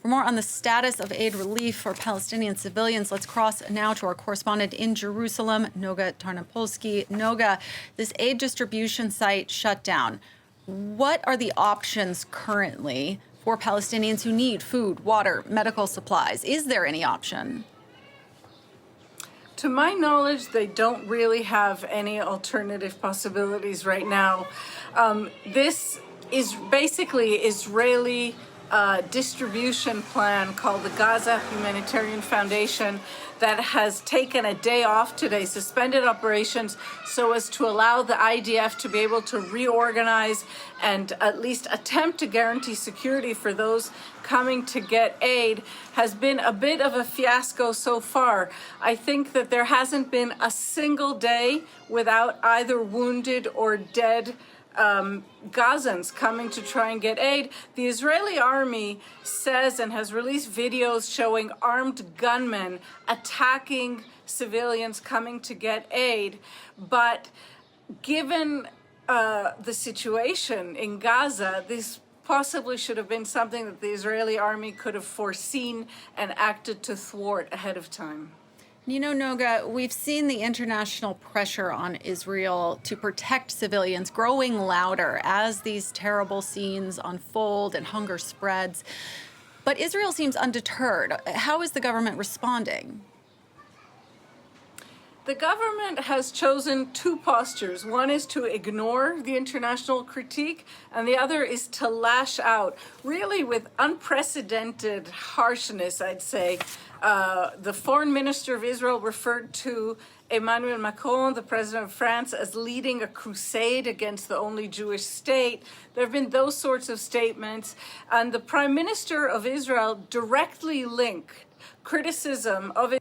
For more on the status of aid relief for Palestinian civilians, let's cross now to our correspondent in Jerusalem, Noga Tarnopolsky. Noga, this aid distribution site shut down. What are the options currently for Palestinians who need food, water, medical supplies? Is there any option? To my knowledge, they don't really have any alternative possibilities right now. This is basically Israeli distribution plan called the Gaza Humanitarian Foundation that has taken a day off today, suspended operations, so as to allow the IDF to be able to reorganize and at least attempt to guarantee security for those coming to get aid, has been a bit of a fiasco so far. I think that there hasn't been a single day without either wounded or dead Gazans coming to try and get aid. The Israeli army says and has released videos showing armed gunmen attacking civilians coming to get aid. But given the situation in Gaza, this possibly should have been something that the Israeli army could have foreseen and acted to thwart ahead of time. You know, Noga, we've seen the international pressure on Israel to protect civilians growing louder as these terrible scenes unfold and hunger spreads. But Israel seems undeterred. How is the government responding? The government has chosen two postures. One is to ignore the international critique, and the other is to lash out, really with unprecedented harshness, I'd say. The foreign minister of Israel referred to Emmanuel Macron, the president of France, as leading a crusade against the only Jewish state. There have been those sorts of statements. And the prime minister of Israel directly linked criticism of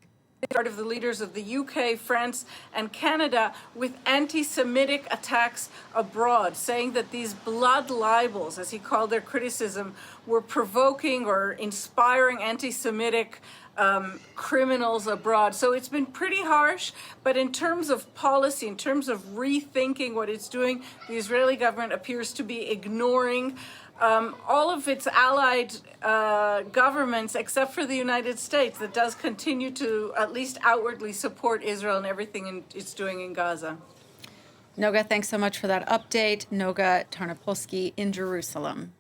part of the leaders of the UK, France, and Canada with anti-Semitic attacks abroad, saying that these blood libels, as he called their criticism, were provoking or inspiring anti-Semitic criminals abroad. So it's been pretty harsh, but in terms of policy, in terms of rethinking what it's doing, the Israeli government appears to be ignoring all of its allied governments, except for the United States, that does continue to at least outwardly support Israel and everything it's doing in Gaza. Noga, thanks so much for that update. Noga Tarnopolsky in Jerusalem.